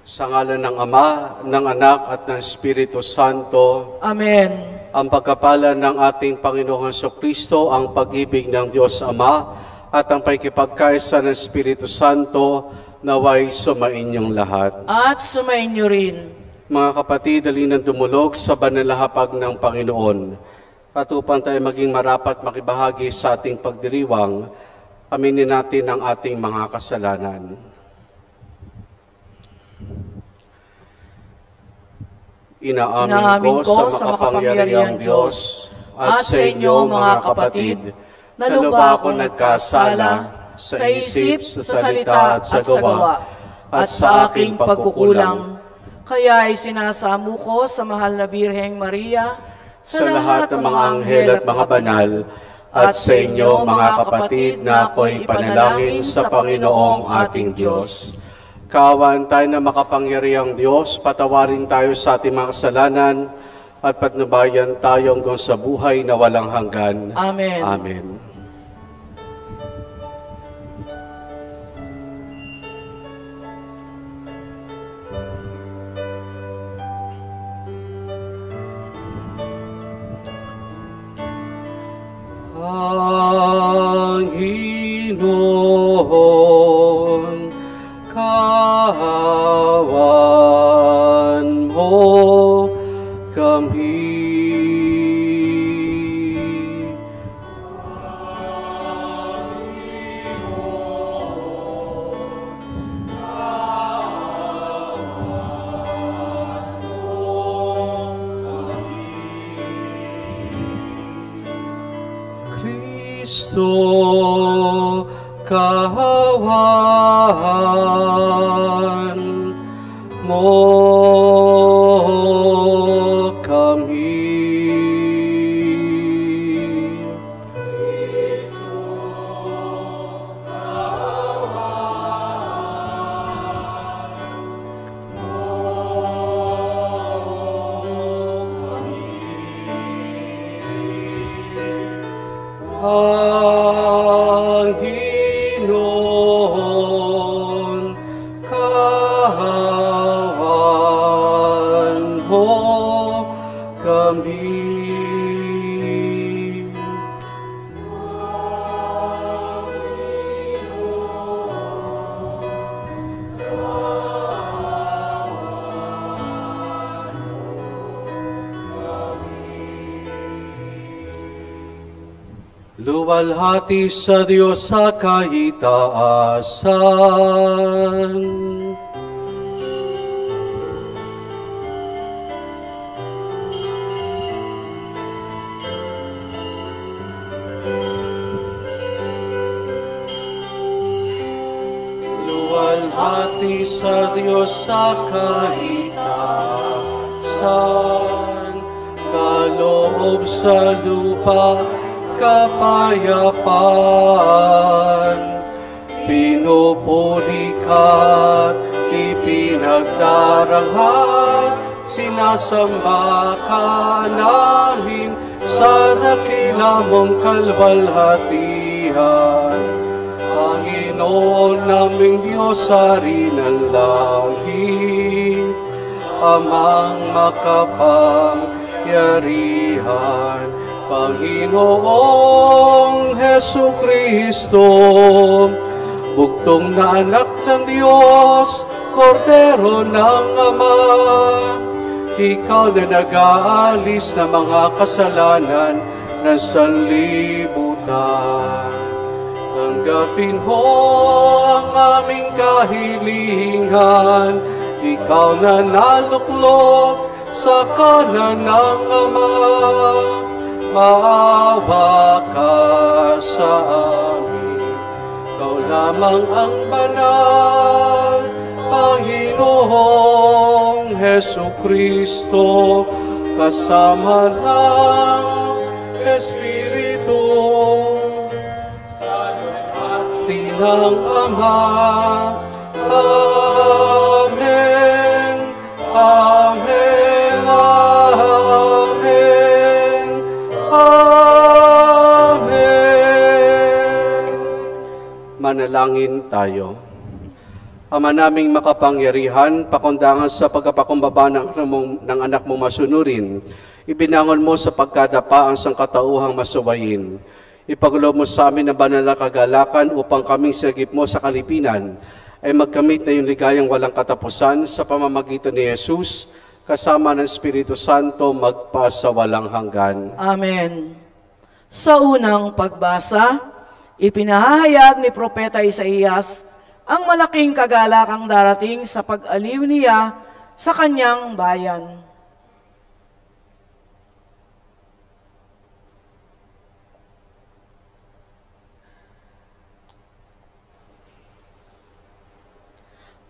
Sa ngalan ng Ama, ng Anak at ng Espiritu Santo. Amen. Ang pagkapala ng ating Panginoong Hesukristo, ang pag-ibig ng Diyos Ama, at ang pakikipagkaisa ng Espiritu Santo, naway sumainyong lahat. At sumainyo rin. Mga kapatid, dalinang dumulog sa banal na hapag ng Panginoon. At upang tayo maging marapat makibahagi sa ating pagdiriwang, aminin natin ang ating mga kasalanan. Inaamin ko sa makapangyarihang Diyos at sa inyo mga kapatid, na lubha akong nagkasala sa isip, sa salita at sa gawa, at sa aking pagkukulang. Kaya ay sinasamo ko sa mahal na Birheng Maria, sa lahat ng mga anghel at mga banal, at sa inyo mga kapatid na ako'y panalangin sa Panginoong ating Diyos. Kaawaan tayo na makapangyarihang Diyos, patawarin tayo sa ating mga kasalanan, at patnubayan tayo hanggang sa buhay na walang hanggan. Amen. Amen. Panginoon, kahawan mo kami. Kristo, kahawan mo kami. Kristo, kahawan mo kami. Panginoon, kahawan mo kami. Luwalhati sa Diyos sa kahitaasan. Luwalhati sa Diyos sa kahitaasan, kaloob sa lupa, kapayapaan, pinupuri ka't ipinagdaranghat, sinasamba ka namin sa dakila mong kalwalhatihan. Panginoon naming Diyos, Hari ng langit, Amang makapangyarihan, Panginoong Hesukristo, bugtong na anak ng Diyos, Kordero ng Ama, ikaw na nag-aalis ng mga kasalanan ng sanlibutan. Tanggapin mo ang aming kahilingan, ikaw na naluklok sa kanan ng Ama. Maawa ka sa amin, ikaw lamang ang banal, Panginoong Hesukristo, kasama ng Espiritu, sa luwalhati ng Ama. Amen. Amen. Amen. Amen. Manalangin tayo. Ama naming makapangyarihan, pakundangan sa pagkapakumbaba ng anak mong masunurin, ibinangon mo sa pagkadapa ang sangkatauhang masuwayin. Ipagulob mo sa amin ang banal na kagalakan upang kaming sagip mo sa kalipinan ay magkamit na yung ligayang walang katapusan sa pamamagitan ni Jesus, kasama ng Espiritu Santo magpa sa walang hanggan. Amen. Sa unang pagbasa, ipinahahayag ni Propeta Isaías ang malaking kagalakang darating sa pag-aliw niya sa kanyang bayan.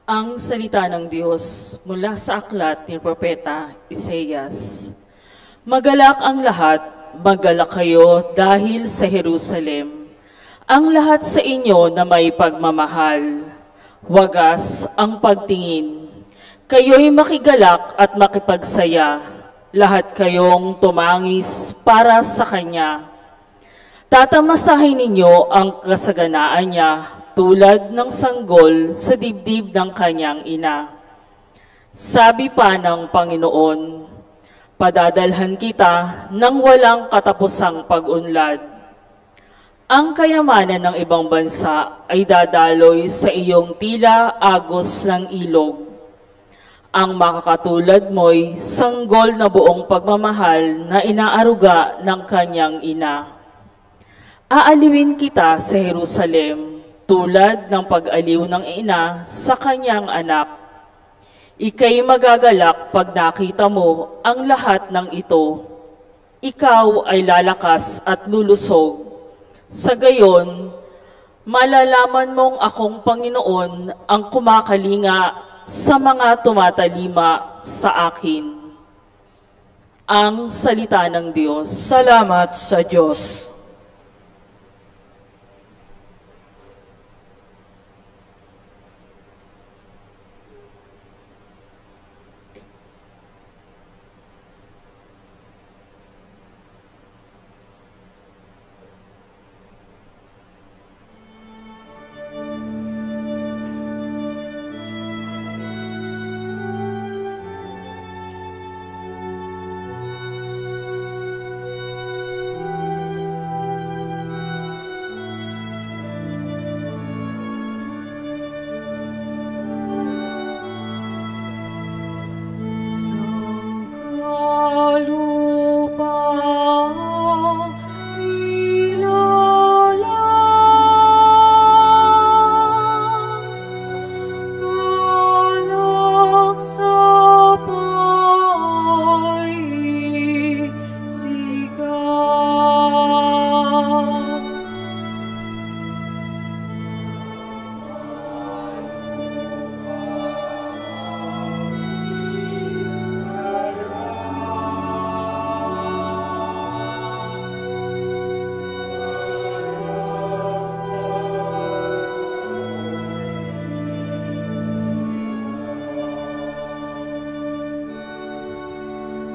Ang salita ng Diyos mula sa aklat ni Propeta Isaías. Magalak ang lahat, magalak kayo dahil sa Jerusalem. Ang lahat sa inyo na may pagmamahal, wagas ang pagtingin. Kayo'y makigalak at makipagsaya, lahat kayong tumangis para sa Kanya. Tatamasahin ninyo ang kasaganaan niya tulad ng sanggol sa dibdib ng kanyang ina. Sabi pa ng Panginoon, padadalhan kita ng walang katapusang pag-unlad. Ang kayamanan ng ibang bansa ay dadaloy sa iyong tila agos ng ilog. Ang makakatulad mo'y sanggol na buong pagmamahal na inaaruga ng kanyang ina. Aaliwin kita sa Jerusalem tulad ng pag-aliw ng ina sa kanyang anak. Ika'y magagalak pag nakita mo ang lahat ng ito. Ikaw ay lalakas at lulusog. Sa gayon, malalaman mong akong Panginoon ang kumakalinga sa mga tumatalima sa akin. Ang salita ng Diyos. Salamat sa Diyos.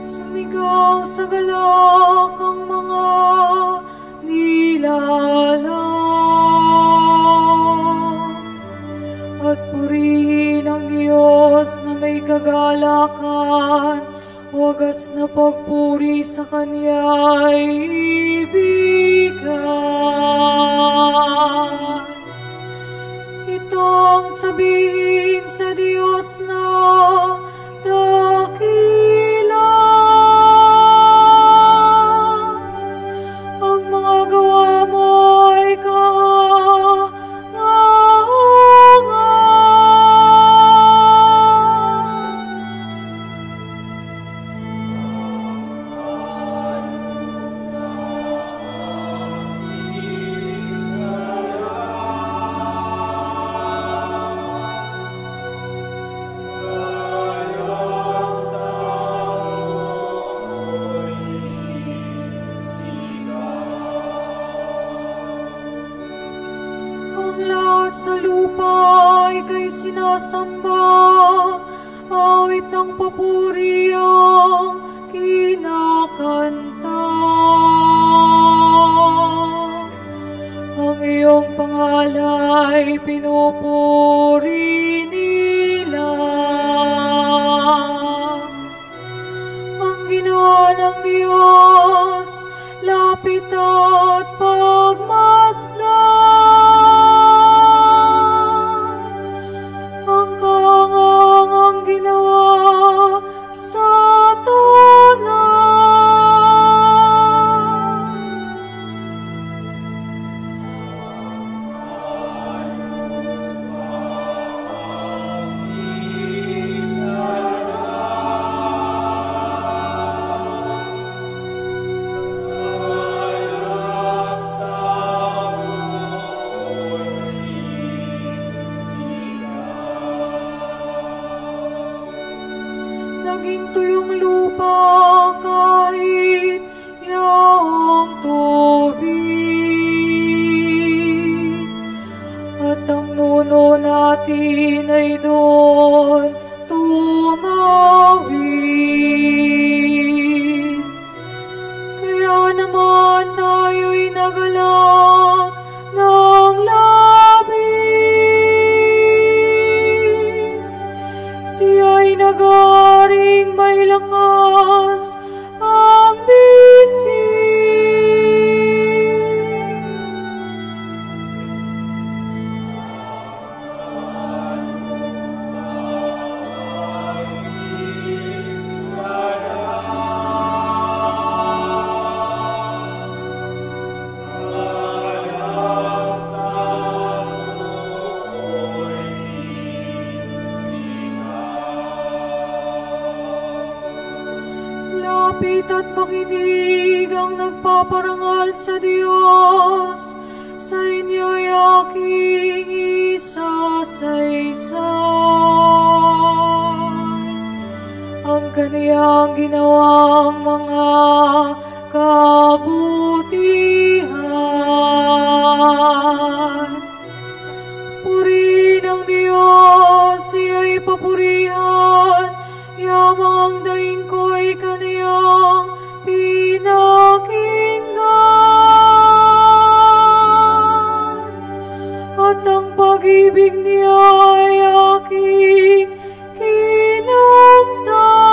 Sumigaw sa galak ang mga nilalang at purihin ang Diyos na may kagalakan, wagas na pagpuri sa Kanya'y ibigay. Itong sabihin sa Diyos na dakila, ang mga gawa mo ay sa lupa ay kay sinasamba, awit ng papuri ang kinakanta. Ang iyong pangalay pinupuri ni naging tuyong lupa kahit yaong tubig. At ang nuno natin ay doon tumawid. Kaya naman tayo'y nagalak ng labis. Siya'y nagaring may lakas ang bisig. Lapit at makinig ang nagpaparangal sa Diyos, sa inyo'y aking isasaysay. Ang kaniyang ginawang mga kabutihan. Purihin ang Diyos, siya'y papurihan, yamang ang daing ko'y kaniyang pinakinggan. At ang pag-ibig niya ay aking kinamtan.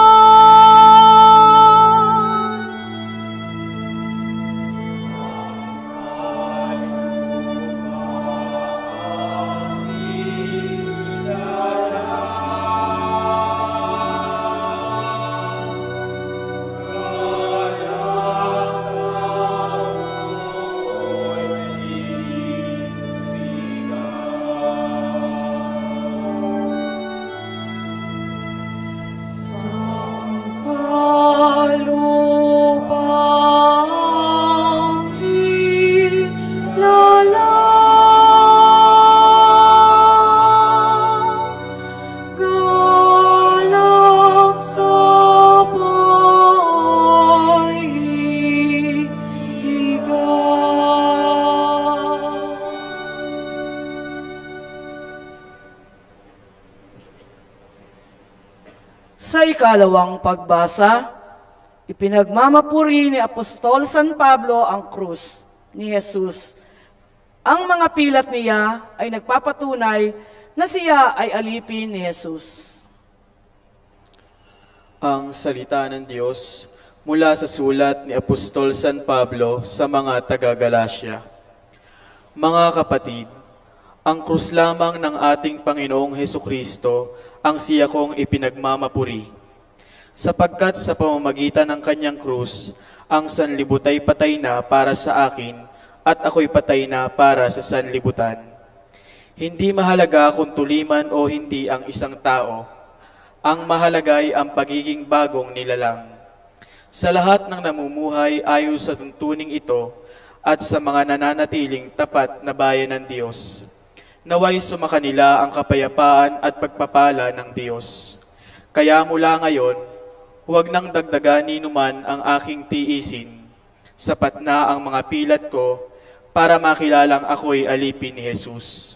Sa ikalawang pagbasa, ipinagmamapuri ni Apostol San Pablo ang krus ni Jesus. Ang mga pilat niya ay nagpapatunay na siya ay alipin ni Jesus. Ang salita ng Diyos mula sa sulat ni Apostol San Pablo sa mga taga-Galasya. Mga kapatid, ang krus lamang ng ating Panginoong Hesukristo ang siya kong ipinagmamapuri. Sapagkat sa pamamagitan ng kanyang krus, ang sanlibutay patay na para sa akin at ako'y patay na para sa sanlibutan. Hindi mahalaga kung tuliman o hindi ang isang tao. Ang mahalaga ay ang pagiging bagong nilalang. Sa lahat ng namumuhay ayon sa tuntuning ito at sa mga nananatiling tapat na bayan ng Diyos, naway sumakanila ang kapayapaan at pagpapala ng Diyos. Kaya mula ngayon, huwag nang dagdagani numan ang aking tiisin. Sapat na ang mga pilat ko para makilalang ako'y alipin ni Jesus.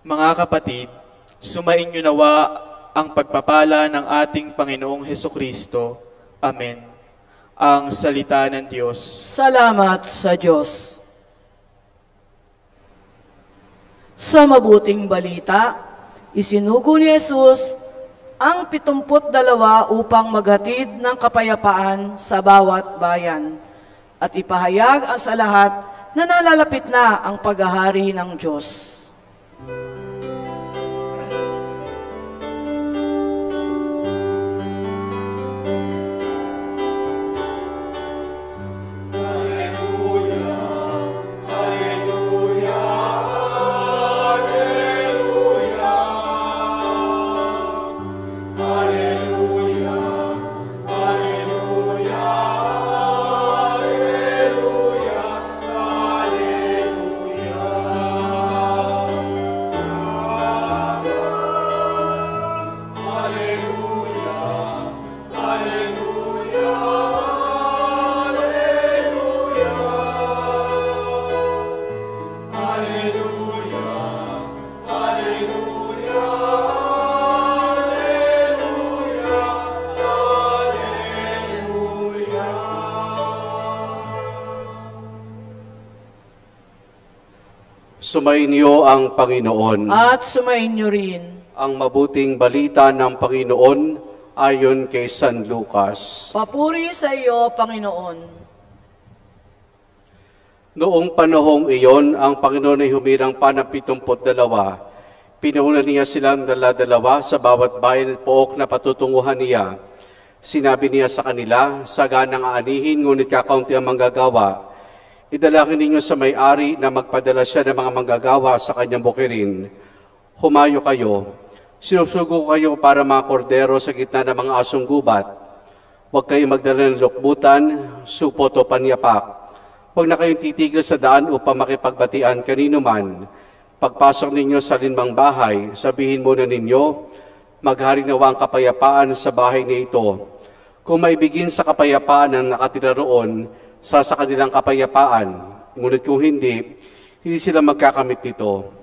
Mga kapatid, sumainyo nawa ang pagpapala ng ating Panginoong Hesukristo. Amen. Ang salita ng Diyos. Salamat sa Diyos. Sa mabuting balita, isinugo ni Jesus ang 72 upang maghatid ng kapayapaan sa bawat bayan at ipahayag ang sa lahat na nalalapit na ang paghahari ng Diyos. Sumainyo ang Panginoon. At sumainyo rin. Ang mabuting balita ng Panginoon ayon kay San Lucas. Papuri sa iyo, Panginoon. Noong panahong iyon, ang Panginoon ay humirang pa ng 72. Pinauna niya silang dala-dalawa sa bawat bayan at pook na patutunguhan niya. Sinabi niya sa kanila, saganang aanihin, ngunit kakaunti ang manggagawa. Idalangin ninyo sa may-ari na magpadala siya ng mga manggagawa sa kanyang bukirin. Humayo kayo. Sinusugo kayo para mga kordero sa gitna ng mga asong gubat. Huwag kayong magdala ng lukbutan, supot o panyapak. Huwag na kayong titigil sa daan upang makipagbatian kanino man. Pagpasok ninyo sa linmang bahay, sabihin muna ninyo, maghari nawa ang kapayapaan sa bahay na ito. Kung maibigin sa kapayapaan ang nakatira roon, sa kanilang kapayapaan. Ngunit kung hindi sila magkakamit nito.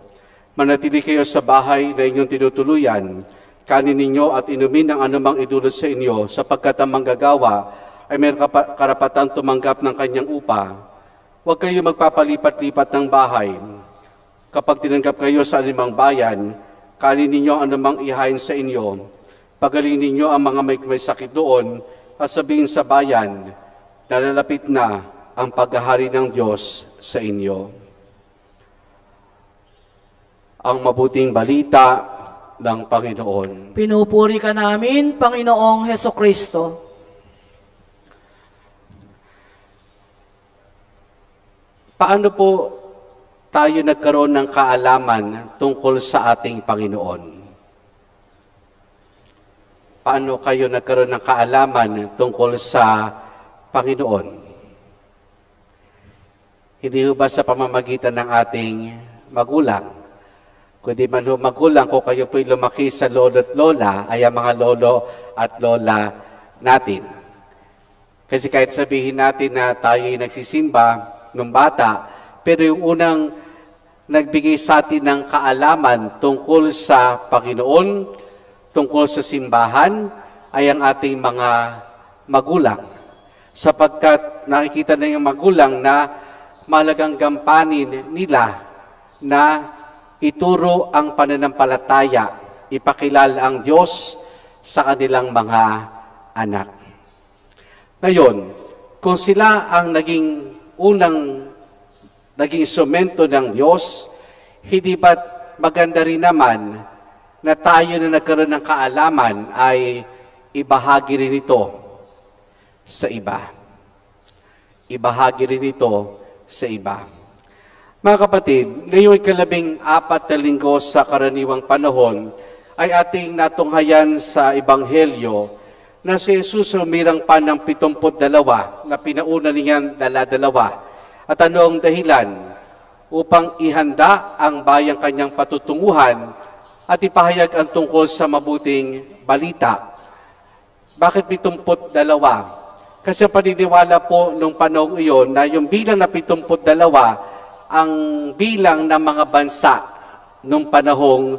Manatili kayo sa bahay na inyong tinutuluyan, kanin ninyo at inumin ang anumang idulot sa inyo, sapagkat ang manggagawa ay may karapatan tumanggap ng kanyang upa. Huwag kayo magpapalipat-lipat ng bahay. Kapag tinanggap kayo sa alimang bayan, kanin ninyo ang anumang ihain sa inyo. Pagaling ninyo ang mga may sakit doon at sabihin sa bayan, nalalapit na ang paghahari ng Diyos sa inyo. Ang mabuting balita ng Panginoon. Pinupuri ka namin, Panginoong Hesukristo. Paano po tayo nagkaroon ng kaalaman tungkol sa ating Panginoon? Paano kayo nagkaroon ng kaalaman tungkol sa Panginoon? Hindi ba sa pamamagitan ng ating magulang? Kundi man ho magulang, kung kayo po'y lumaki sa lolo at lola, ay ang mga lolo at lola natin. Kasi kahit sabihin natin na tayo'y nagsisimba nung bata, pero yung unang nagbigay sa atin ng kaalaman tungkol sa Panginoon, tungkol sa simbahan, ay ang ating mga magulang. Sapagkat nakikita na yung magulang na mahalagang gampanin nila na ituro ang pananampalataya, ipakilala ang Diyos sa kanilang mga anak. Ngayon, kung sila ang naging instrumento ng Diyos, hindi ba't maganda rin naman na tayo na nagkaroon ng kaalaman ay ibahagi rin ito sa iba. Ibahagi rin ito sa iba. Mga kapatid, ngayong ika-14 na linggo sa karaniwang panahon ay ating natunghayan sa Ebanghelyo na si Jesus humirang pa ng 72 na pinauna niyan dala-dalawa. At ano ang dahilan? Upang ihanda ang bayang kanyang patutunguhan at ipahayag ang tungkol sa mabuting balita. Bakit 72? Kasi paniniwala po nung panahon iyon na yung bilang na 72 ang bilang ng mga bansa nung panahong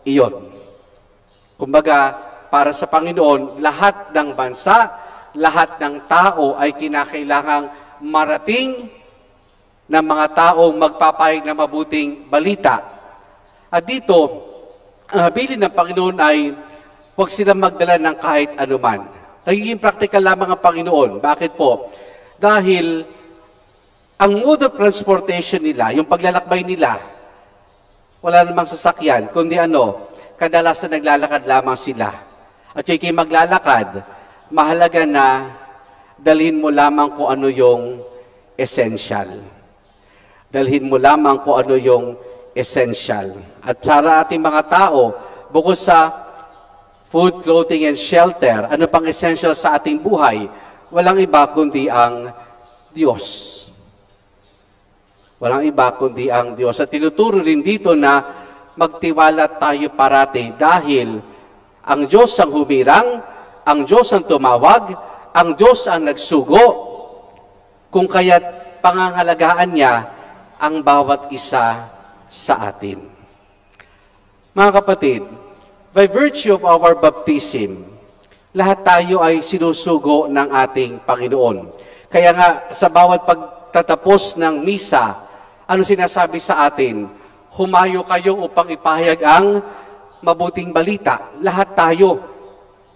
iyon. Kumbaga, para sa Panginoon, lahat ng bansa, lahat ng tao ay kinakailangang marating ng mga taong magpapahayag ng mabuting balita. At dito, ang habilin ng Panginoon ay huwag silang magdala ng kahit anuman. Nagiging practical lamang ang Panginoon. Bakit po? Dahil ang mode of transportation nila, yung paglalakbay nila, wala namang sasakyan, kundi kadalasan naglalakad lamang sila. At yung kayo maglalakad, mahalaga na dalhin mo lamang kung ano yung essential. Dalhin mo lamang kung ano yung essential. At para ating mga tao, bukod sa food, clothing, and shelter, ano pang essential sa ating buhay? Walang iba kundi ang Diyos. Walang iba kundi ang Diyos. At tinuturo rin dito na magtiwala tayo parati dahil ang Diyos ang humirang, ang Diyos ang tumawag, ang Diyos ang nagsugo, kung kaya't pangangalagaan niya ang bawat isa sa atin. Mga kapatid, by virtue of our baptism, lahat tayo ay sinusugo ng ating Panginoon. Kaya nga, sa bawat pagtatapos ng misa, ano sinasabi sa atin? humayo kayo upang ipahayag ang mabuting balita. Lahat tayo,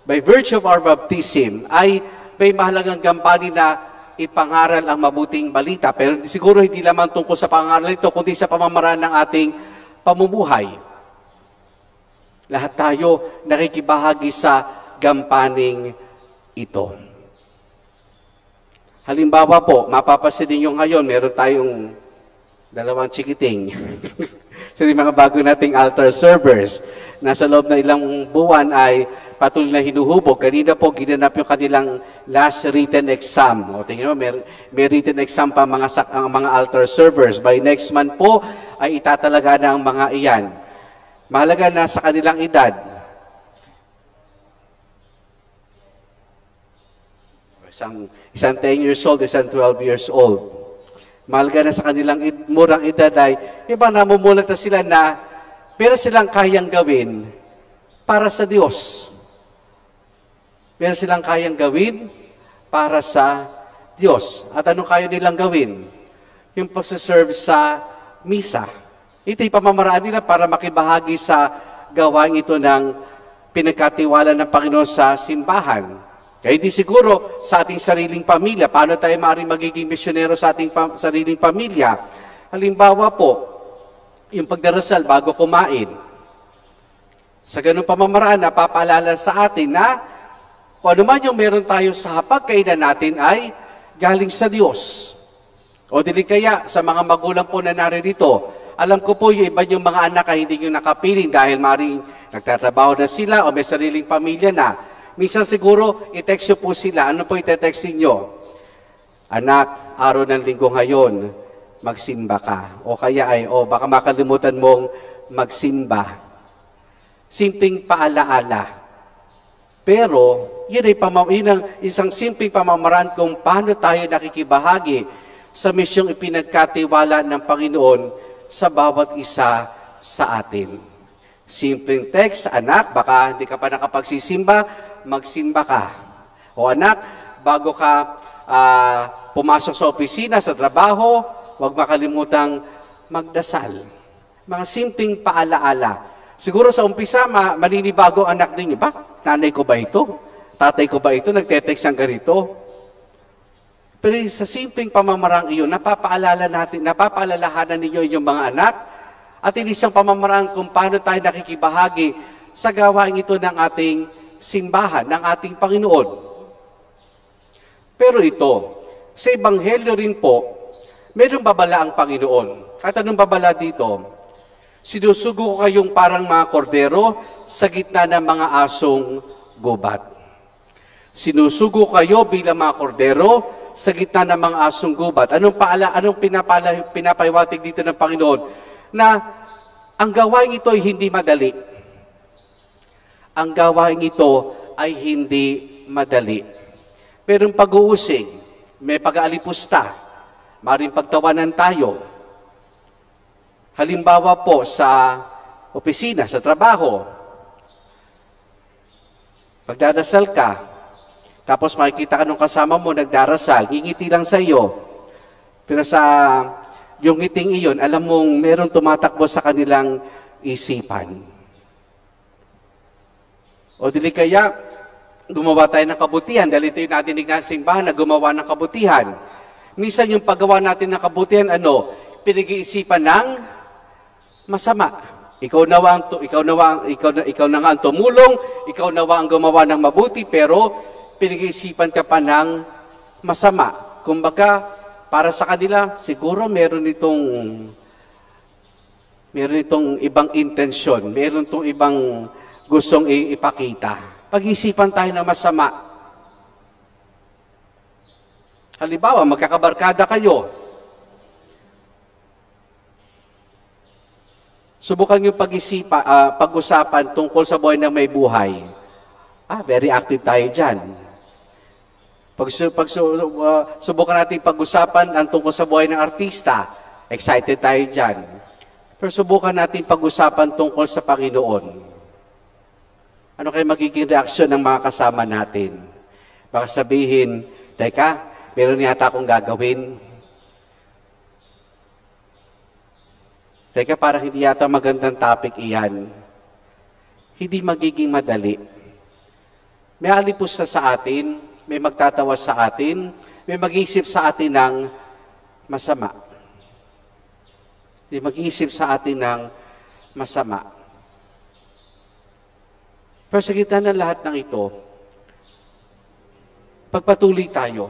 by virtue of our baptism, ay may mahalagang gampanin na ipangaral ang mabuting balita. Pero siguro hindi lamang tungkol sa pangaral ito, kundi sa pamamaraan ng ating pamumuhay. Lahat tayo nakikibahagi sa gampaning ito. Halimbawa po, mapapasin ninyo ngayon, meron tayong dalawang chikiting. So, yung mga bago nating altar servers, nasa loob na ilang buwan ay patuloy na hinuhubog. Kanina po, ginanap yung kanilang last written exam. O, tingnan mo, may written exam pa ang mga altar servers. By next month po, ay itatalaga na ang mga iyan. Mahalaga na sa kanilang edad. Isang 10 years old, isang 12 years old. Mahalaga na sa kanilang murang edad ay, iba namumulat na sila na pero silang kayang gawin para sa Diyos. Pero silang kayang gawin para sa Diyos. At anong kaya nilang gawin? Yung pagsaserve sa misa. Ito'y pamamaraan nila para makibahagi sa gawain ito ng pinagkatiwala ng Panginoon sa simbahan. Kaya di siguro sa ating sariling pamilya, paano tayo maaaring magiging misyonero sa ating sariling pamilya? Halimbawa po, yung pagdarasal bago kumain. Sa ganung pamamaraan, napapaalala sa atin na kung ano man yung meron tayo sa hapagkainan natin ay galing sa Diyos. O dili kaya sa mga magulang po na naririto, alam ko po yung iba yung mga anak ay hindi nyo nakapiling dahil maaaring nagtatrabaho na sila o may sariling pamilya na. Minsan siguro, i-text nyo po sila. Ano po i-texting nyo? Anak, araw ng linggo ngayon, magsimba ka. O kaya ay, baka makalimutan mong magsimba. Simpleng paalaala. Pero, yun ang isang simpleng pamamaraan kung paano tayo nakikibahagi sa misyong ipinagkatiwala ng Panginoon sa bawat isa sa atin. Simpleng text, anak, baka hindi ka pa nakapagsisimba, magsimba ka. O anak, bago ka pumasok sa opisina, sa trabaho, huwag makalimutang magdasal. Mga simpleng paalaala. Siguro sa umpisa, maninibago ang anak ninyo. Nanay ko ba ito? Tatay ko ba ito? Nagte-text ang ganito? Pero sa simpleng pamamarang iyon, napapaalalahanan ninyo inyong mga anak at isang pamamaraan kung paano tayo nakikibahagi sa gawain ito ng ating simbahan, ng ating Panginoon. Pero ito, sa Ebanghelyo rin po, mayroong babala ang Panginoon. At anong babala dito? Sinusugo ko kayong parang mga kordero sa gitna ng mga asong gubat. Sinusugo kayo bilang mga kordero sa gitna ng mga asong gubat. Anong pinapaiwatig dito ng Panginoon? Na ang gawain ito ay hindi madali. Ang gawain ito ay hindi madali. Merong pag-uusig, may pag-aalipusta, maaaring pagtawanan tayo. Halimbawa po sa opisina, sa trabaho, pagdadasal ka, tapos makikita ka nung kasama mo nagdarasal, ngingiti lang sa iyo. Pero sa yung ngiting iyon, alam mong merong tumatakbo sa kanilang isipan. O dili kaya, gumawa tayo ng kabutihan, dahil ito yung natinig na simbahan na gumawa ng kabutihan. Minsan yung paggawa natin ng kabutihan, pinag-iisipan ng masama. Ikaw na nga ang tumulong, ikaw na ang gumawa ng mabuti, pero pinag-iisipan ka pa ng masama. Kumbaga, para sa kanila, siguro meron itong ibang intensyon, meron itong ibang gustong ipakita. Pag-isipan tayo ng masama. Halimbawa, magkakabarkada kayo. Subukan yung pag-usapan tungkol sa buhay na may buhay. Very active tayo dyan. Subukan natin pag-usapan ang tungkol sa buhay ng artista. Excited tayo dyan. Pero subukan natin pag-usapan tungkol sa Panginoon. Ano kayo magiging reaksyon ng mga kasama natin? Baka sabihin, teka, meron yata akong gagawin. Teka, parang hindi yata magandang topic iyan. Hindi magiging madali. May alipusta sa atin, may magtatawa sa atin, may mag-iisip sa atin ng masama. May mag-iisip sa atin ng masama. Pero sa gitna ng lahat ng ito, pagpatuloy tayo.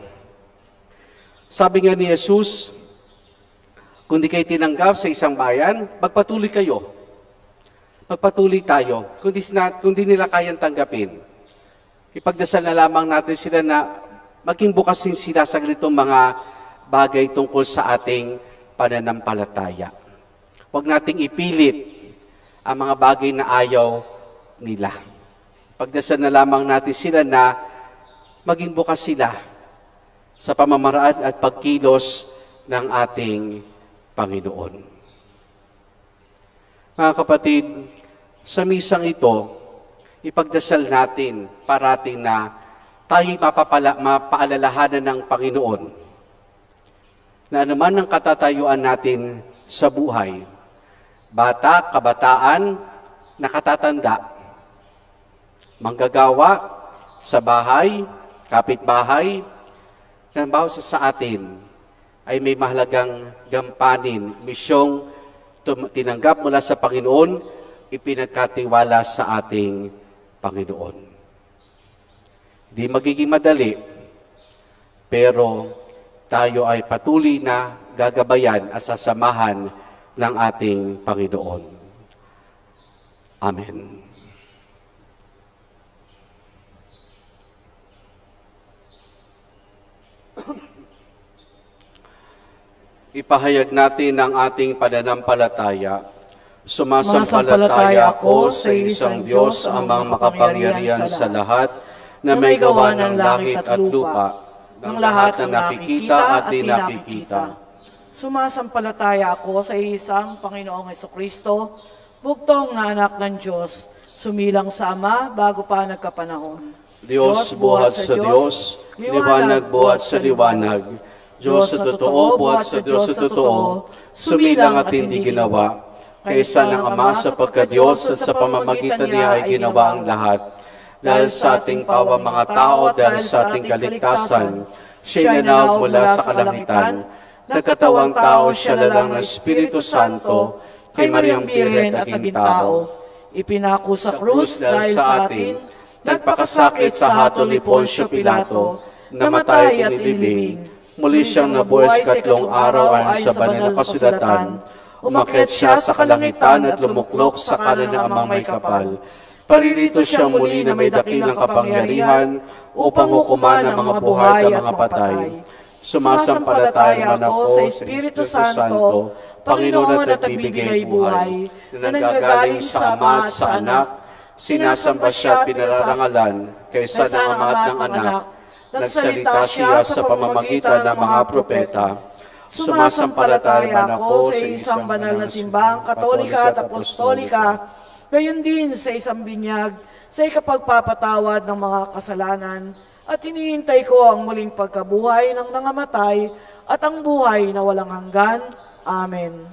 Sabi nga ni Jesus, kung di kayo tinanggap sa isang bayan, magpatuloy kayo. Magpatuloy tayo. Kung di nila kayang tanggapin, ipagdasal na lamang natin sila na maging bukas din sila sa ganitong mga bagay tungkol sa ating pananampalataya. Huwag nating ipilit ang mga bagay na ayaw nila. Pagdasal na lamang natin sila na maging bukas sila sa pamamaraan at pagkilos ng ating Panginoon. Mga kapatid, sa misang ito, ipagdasal natin parating na tayo'y mapaalalahanan ng Panginoon na anuman ang katatayuan natin sa buhay, bata, kabataan, nakatatanda, manggagawa, sa bahay, kapitbahay, na bawat sa atin ay may mahalagang gampanin, misyong tinanggap mula sa Panginoon, ipinagkatiwala sa ating Panginoon. Hindi magiging madali, pero tayo ay patuloy na gagabayan at sasamahan ng ating Panginoon. Amen. Ipahayag natin ang ating pananampalataya. Sumasampalataya ako sa isang Diyos, amang makapangyarihan sa lahat, na may gawa ng langit at lupa, ng lahat na nakikita at di nakikita. Sumasampalataya ako sa isang Panginoong Hesukristo, buktong na anak ng Diyos, sumilang sa Ama bago pa nagkapanahon. Diyos buhat sa Diyos, liwanag buhat sa liwanag. Diyos sa totoo, buhat sa Diyos sa totoo, sumilang at hindi ginawa. Kaysa ng Ama sa pagka-Diyos at sa pamamagitan niya ay ginawa ang lahat. Dahil sa ating pawang mga tao, dahil sa ating kaligtasan, siya'y nanawag mula sa kalangitan. Nagkatawang tao siya lalang ng Espiritu Santo, kay Mariang Biret at naging tao. Ipinako sa krus dahil sa atin, nagpakasakit sa hatol ni Poncio Pilato, namatay at inilibing. Muli siyang nabuhay sa 3 araw ayon sa banal na kasulatan. Umakyat siya sa kalangitan at lumuklok sa kanan ng Amang may kapal. Paririto siyang muli na may dakilang kapangyarihan upang hukuman ang mga buhay at mga patay. Sumasampalataya man ako sa Espiritu Santo, Panginoon at nagbibigay buhay, na nanggagaling sa Ama at sa Anak, sinasamba siya at pinararangalan, kaysa ng Ama at ng Anak, nagsalita siya sa pamamagitan ng mga propeta. Sumasampalataya man ako sa isang banal na simbahang katolika at apostolika, gayon din sa isang binyag sa ikapagpapatawad ng mga kasalanan, at hinihintay ko ang muling pagkabuhay ng nangamatay at ang buhay na walang hanggan. Amen.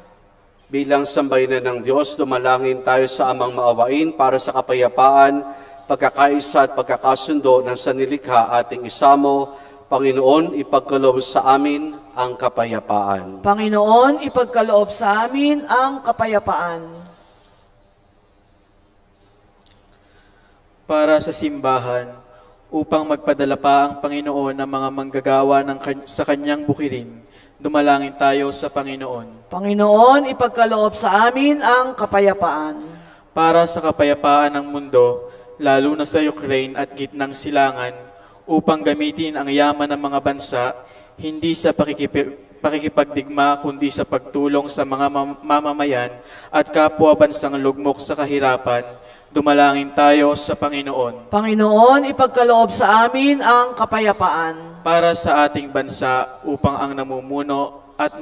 Bilang sambayanan ng Diyos, dumalangin tayo sa Amang maawain para sa kapayapaan, pagkakaisa at pagkakasundo ng sanilikha ating isamo. Panginoon, ipagkaloob sa amin ang kapayapaan. Panginoon, ipagkaloob sa amin ang kapayapaan. Para sa simbahan, upang magpadala pa ang Panginoon ng mga manggagawa sa kanyang bukirin, dumalangin tayo sa Panginoon. Panginoon, ipagkaloob sa amin ang kapayapaan. Para sa kapayapaan ng mundo, lalo na sa Ukraine at gitnang silangan, upang gamitin ang yaman ng mga bansa, hindi sa pakikipagdigma, kundi sa pagtulong sa mga mamamayan at kapwa bansang lugmok sa kahirapan, dumalangin tayo sa Panginoon. Panginoon, ipagkaloob sa amin ang kapayapaan. Para sa ating bansa, upang ang namumuno at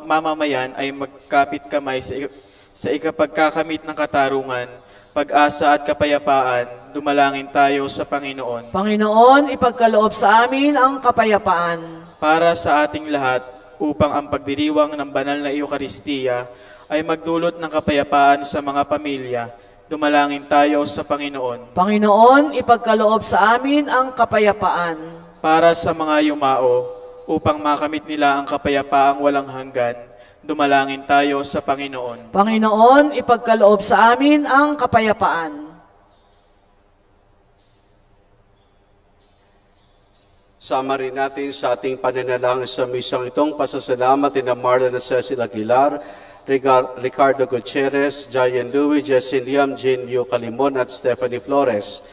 mamamayan ay magkapit kamay sa ikapagkakamit ng katarungan, pag-asa at kapayapaan, dumalangin tayo sa Panginoon. Panginoon, ipagkaloob sa amin ang kapayapaan. Para sa ating lahat, upang ang pagdiriwang ng banal na Eucharistia ay magdulot ng kapayapaan sa mga pamilya. Dumalangin tayo sa Panginoon. Panginoon, ipagkaloob sa amin ang kapayapaan. Para sa mga yumao, upang makamit nila ang kapayapaang walang hanggan, dumalangin tayo sa Panginoon. Panginoon, ipagkaloob sa amin ang kapayapaan. Sama rin natin sa ating pananalangin sa misang itong pasasalamat na Marla na Cecil Aguilar, Ricardo Gutierrez, Jayan Louie, Jessin Liam, Jane Liu Calimon at Stephanie Flores.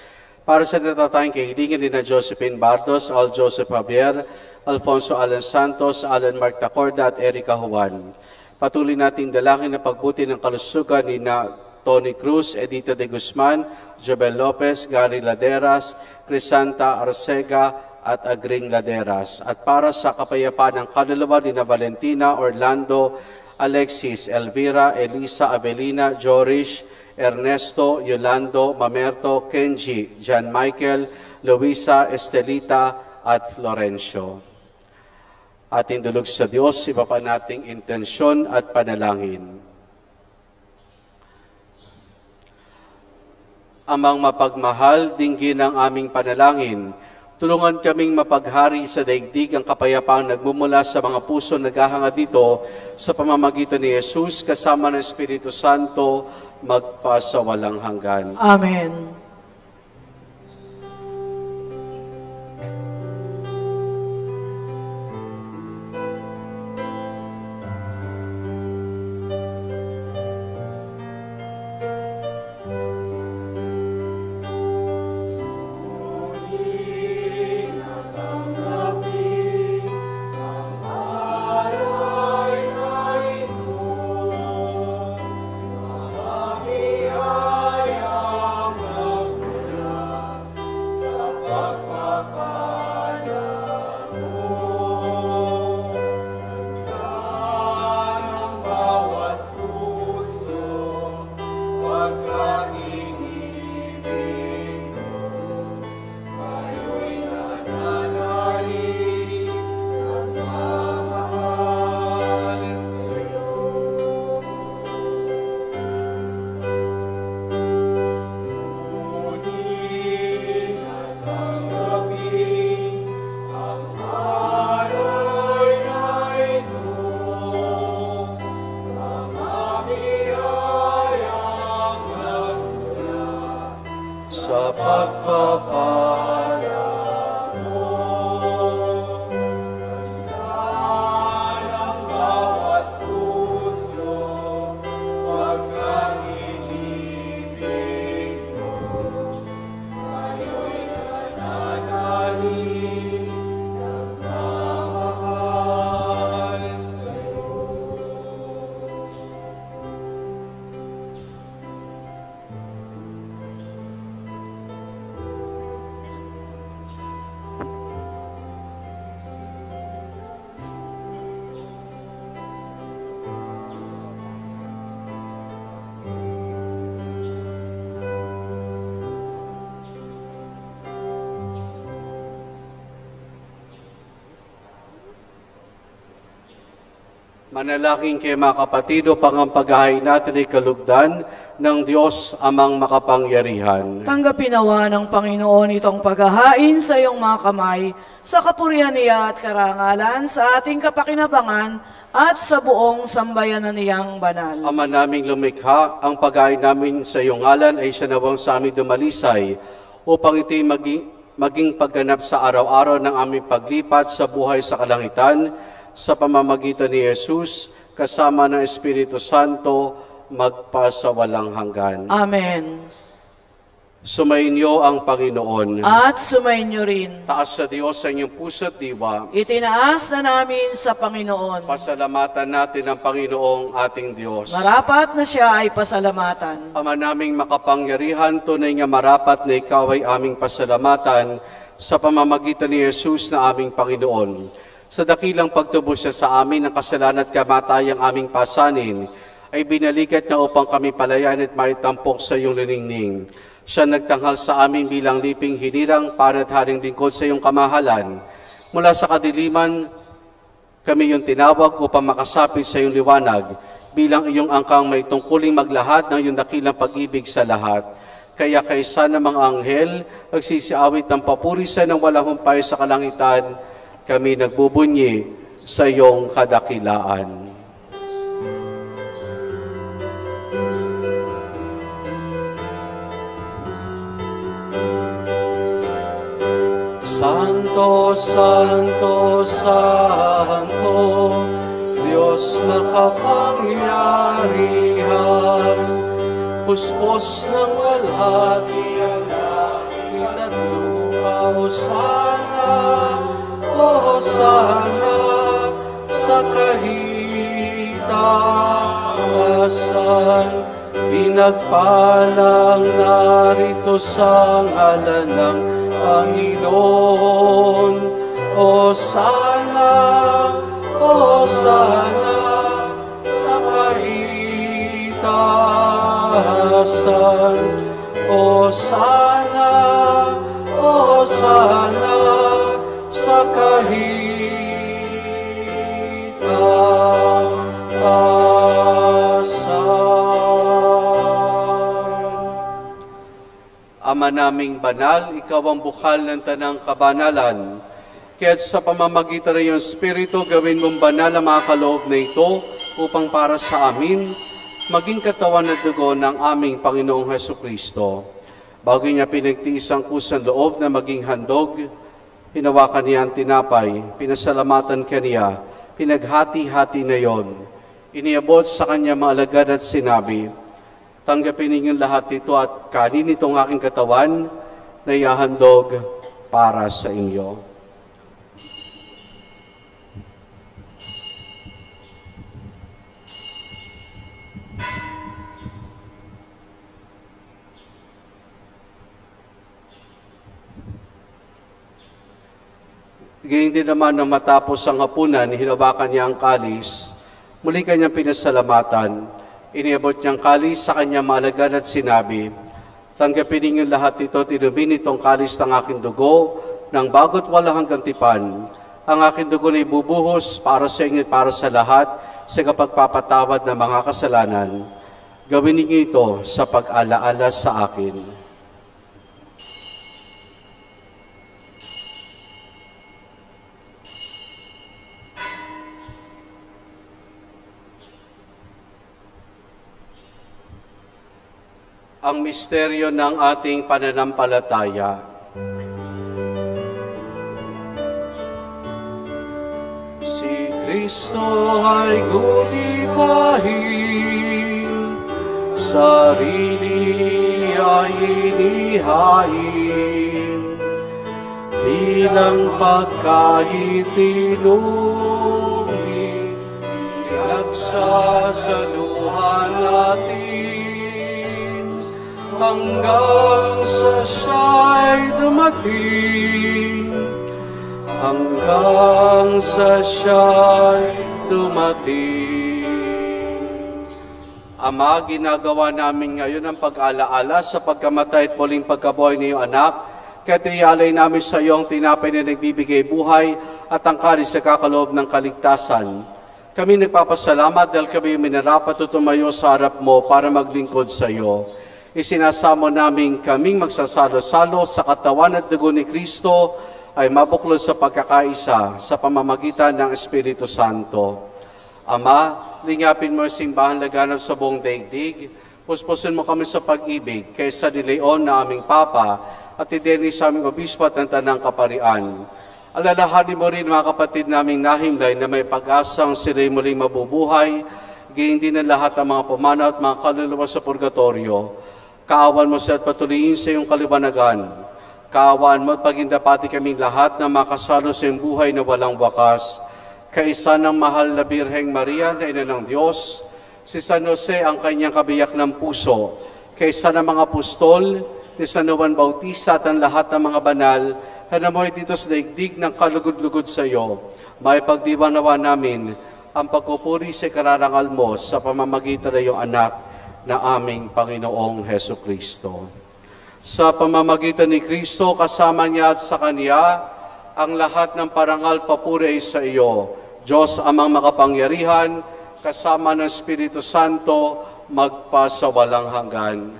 Para sa natatayang kahilingan ni na Josephine Bardos, Al Joseph Javier, Alfonso Alan Santos, Alan Mark Tacorda at Erica Juan. Patuloy natin dalangin na pagbuti ng kalusugan ni na Tony Cruz, Edita de Guzman, Jobel Lopez, Gary Laderas, Crisanta Arcega, at Agring Laderas. At para sa kapayapaan ng kaluluwa ni na Valentina, Orlando, Alexis, Elvira, Elisa, Avelina, Jorish, Ernesto, Yolando, Mamerto, Kenji, John Michael, Luisa, Estelita, at Florencio. Ating dulog sa Diyos, iba pa nating intensyon at panalangin. Amang mapagmahal, dinggin ang aming panalangin. Tulungan kaming mapaghari sa daigdig ang kapayapaang nagmumula sa mga puso naghahanga dito sa pamamagitan ni Jesus kasama ng Espiritu Santo magpasawalang hanggan. Amen. Sa pagpapala mo, ganda ng bawat puso, wag kang inibig mo. Kayo'y nananalig, nagmamahal sa'yo. Manalangin kayo mga kapatid upang ang paghahain natin ay kalugdan ng Diyos amang makapangyarihan. Tanggapin nawa ng Panginoon itong paghahain sa iyong mga kamay, sa kapurihan niya at karangalan, sa ating kapakinabangan at sa buong sambayanan niyang banal. Ama naming lumikha, ang paghahain namin sa iyong ngalan ay siya nawang sa aming dumalisay, upang ito'y maging pagganap sa araw-araw ng aming paglipat sa buhay sa kalangitan, sa pamamagitan ni Jesus, kasama ng Espiritu Santo, magpasawalang hanggan. Amen. Sumainyo ang Panginoon. At sumainyo rin. Taas sa Diyos sa inyong puso't diwa. Itinaas na namin sa Panginoon. Pasalamatan natin ang Panginoong ating Diyos. Marapat na siya ay pasalamatan. Ama naming makapangyarihan, tunay nga marapat na ikaw ay aming pasalamatan sa pamamagitan ni Jesus na aming Panginoon. Sa dakilang pagtubos siya sa amin ng kasalanan at kamatayang aming pasanin, ay binalikat na upang kami palayan at maitampok sa iyong liningning. Siya nagtanghal sa amin bilang liping hinirang para at haring lingkod sa iyong kamahalan. Mula sa kadiliman, kami yung tinawag upang makasapit sa iyong liwanag. bilang iyong angkang may tungkuling maglahad ng iyong dakilang pag-ibig sa lahat. Kaya kaysa ng mga anghel, nagsisiawit ng papurisan ng walang humpay sa kalangitan, kami nagbubunyi sa iyong kadakilaan. Santo, Santo, Santo, Diyos makapangyarihan, puspos ng walhati ang langit at lupa. Hosana, Hosana, sa kahitaasan, pinagpalang narito sa ngalan ng Panginoon. Hosana, Hosana, sa kahitaasan. Hosana, Hosana, sa kahitaasan. Ama naming banal, ikaw ang bukal ng tanang kabanalan. Kaya't sa pamamagitan ng iyong Espiritu, gawin mong banal ang mga kaloob na ito upang para sa amin, maging katawan at dugo ng aming Panginoong Hesukristo. Bago niya pinagtiis ang kusang loob na maging handog, hinawakan niya ang tinapay, pinasalamatan kaniya, pinaghati-hati na yon. Iniabot sa kanya mga alagad at sinabi, tanggapin ninyong lahat ito at kanin itong aking katawan na ihahandog para sa inyo. Gayun din naman nang matapos ang hapunan, hinawakan niya ang kalis, muli kanyang pinasalamatan. Iniabot niyang kalis sa kanyang maalagad at sinabi, tanggapin ninyong lahat ito, tinumin itong kalis ng aking dugo, ng bago't walang hanggang tipan. Ang aking dugo na ibubuhos para sa inyo at para sa lahat, sa kapagpapatawad ng mga kasalanan. Gawin ninyo ito sa pag-alaala sa akin. Ang misteryo ng ating pananampalataya. Si Kristo ay gunipahin, sarili ay inihain, bilang pagkain tinumi, pinagsasaluhan natin, hanggang sa siya'y dumating, hanggang sa siya'y dumating. Ama, ginagawa namin ngayon ang pag-alaala sa pagkamatay at muling pagkabuhay ng iyong anak, kaya tiniyalay namin sa iyo ang tinapay na nagbibigay buhay at ang kalis sa kakaloob ng kaligtasan. Kami nagpapasalamat dahil kami minarapat at tumayo sa harap mo para maglingkod sa iyo. Isinasamo namin kaming magsasalo-salo sa katawan at dugo ni Kristo ay mabuklod sa pagkakaisa sa pamamagitan ng Espiritu Santo. Ama, lingapin mo ang simbahan laganap sa buong daigdig, puspusin mo kami sa pag-ibig kaysa ni Leon na aming Papa at ideni sa aming obispo at ng tanang kaparian. Alalahanin mo rin mga kapatid naming nahimlay na may pag-asang sila'y muling mabubuhay, gayon din ang lahat ng mga pumanaw at mga kaluluwa sa purgatorio. Kaawan mo siya at patuloyin sa iyong kaliwanagan. Kaawan mo at pagindapati kaming lahat na makasalo sa iyong buhay na walang wakas. Kaisa ng mahal na Birheng Maria na Ina ng Diyos, si San Jose ang kanyang kabiyak ng puso, kaisa ng mga apostol, ni San Juan Bautista at ang lahat ng mga banal, hanamoy dito sa daigdig ng kalugod-lugod sa iyo. May pagdiwanawa namin ang pagpupuri sa kararangal mo sa pamamagitan ng iyong anak, na aming Panginoong Hesukristo. Sa pamamagitan ni Kristo, kasama niya at sa Kanya, ang lahat ng parangal papuri ay sa iyo, Diyos amang makapangyarihan, kasama ng Espiritu Santo, magpasawalang hanggan.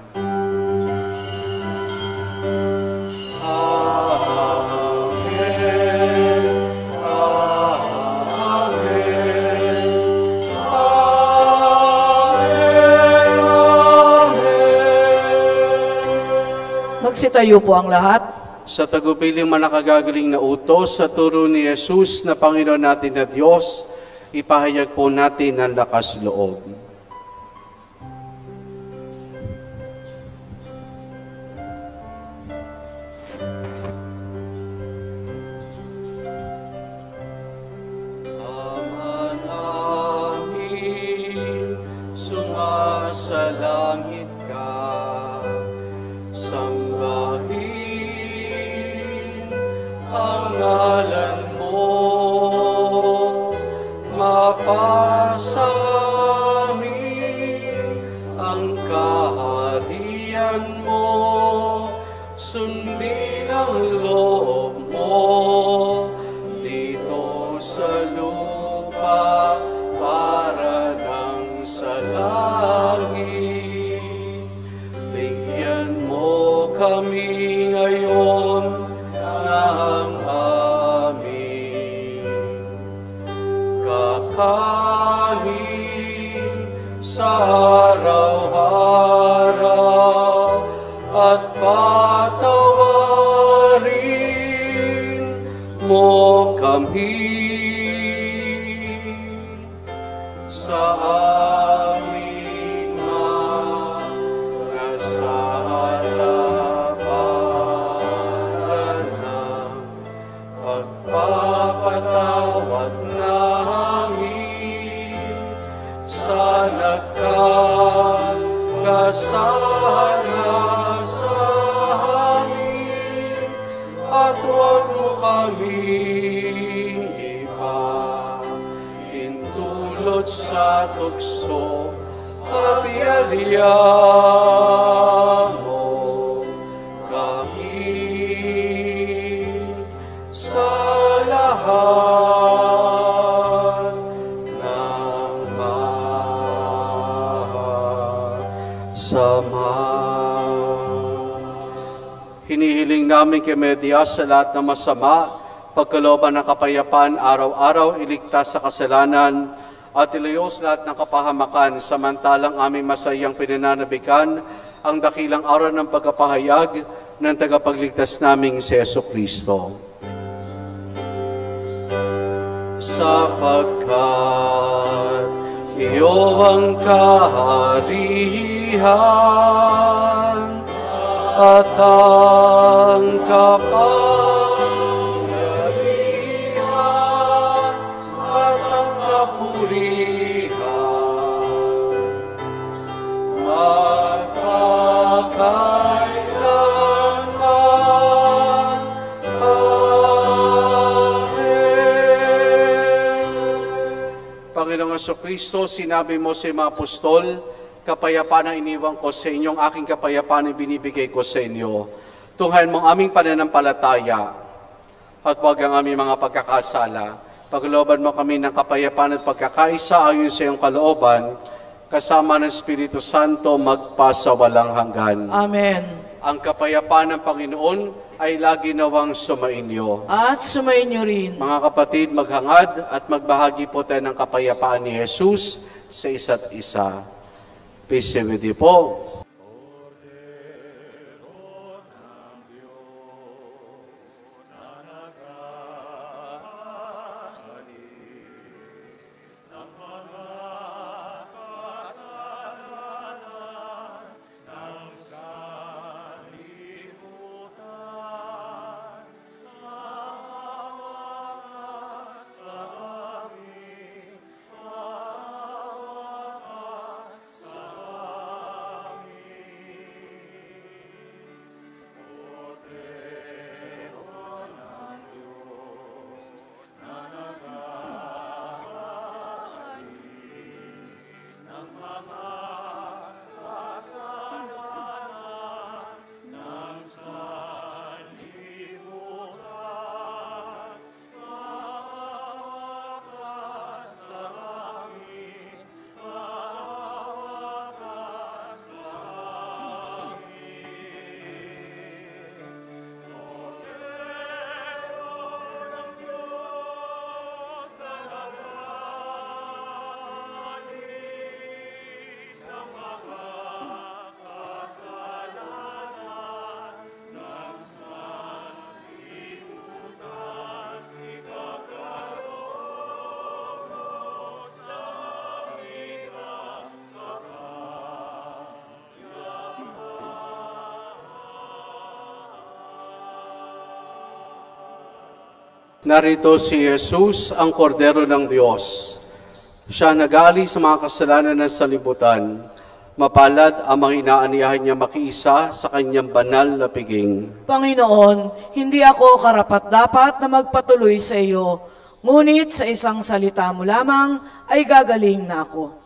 Magsitayo po ang lahat. Sa tagupiling manakagagaling na utos sa turo ni Jesus na Panginoon natin na Diyos, ipahayag po natin ang lakas loob. Ama namin, sumasalangit ka, sambahin ang ngalan mo, mapasa amin ang kaharian mo, sundin ang loob mo dito sa lupa para nang sa langit. Bigyan mo kami ngayon ng amin kakanin sa araw-araw at patawarin mo kami sa aming mga sala para ng pagpapatawad namin sa nagkakasala sa amin, at huwag mo kaming ipahintulot sa tukso, at iadya mo kami sa lahat ng sama. Hinihiling namin kay Medias sa lahat ng masama, pagkalooban ng kapayapaan araw-araw, iligtas sa kasalanan, at ilayos lahat ng kapahamakan, samantalang aming masayang pinananabikan ang dakilang araw ng pagkapahayag ng tagapagligtas naming si Jesucristo. Sapagkat iyo ang kaharian at ang kapangyarihan at ang kapurihan magpakailanman. Amen. Panginoong Jesucristo, sinabi mo sa mga apostol, kapayapaan ang iniwan ko sa inyo, ang aking kapayapaan ang binibigay ko sa inyo. Tunghayan mo ang aming pananampalataya at huwag ang aming mga pagkakasala. Paglooban mo kami ng kapayapaan at pagkakaisa ayon sa iyong kalooban, kasama ng Espiritu Santo magpasawalang hanggan. Amen. Ang kapayapaan ng Panginoon ay lagi nawang sumainyo. At sumainyo rin. Mga kapatid, maghangad at magbahagi po tayo ng kapayapaan ni Jesus sa isa't isa. Peace be with you po. Narito si Jesus, ang kordero ng Diyos. Siya nagali sa mga kasalanan ng sanlibutan. Mapalad ang mga inaaniyahan niya makiisa sa kanyang banal na piging. Panginoon, hindi ako karapat-dapat na magpatuloy sa iyo, ngunit sa isang salita mo lamang ay gagaling na ako.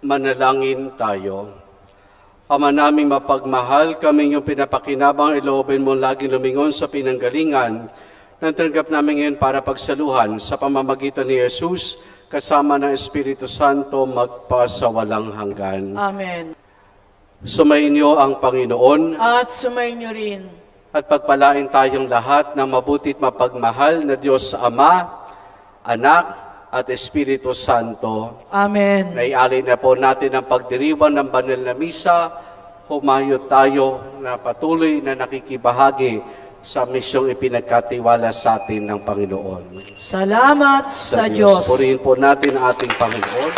Manalangin tayo. Ama naming mapagmahal, kami yung pinapakinabang iloobin mo laging lumingon sa pinanggalingan ng tanggap namin ngayon para pagsaluhan sa pamamagitan ni Jesus kasama ng Espiritu Santo magpasawalang hanggan. Amen. Sumainyo ang Panginoon At sumainyo rin. at pagpalain tayong lahat ng mabuti't mapagmahal na Diyos Ama, Anak, at Espiritu Santo. Amen. Naialin na po natin ang pagdiriwang ng banal na misa. Humayo tayo na patuloy na nakikibahagi sa misyong ipinagkatiwala sa atin ng Panginoon. Salamat sa Diyos. Purihin po natin ang ating Panginoon.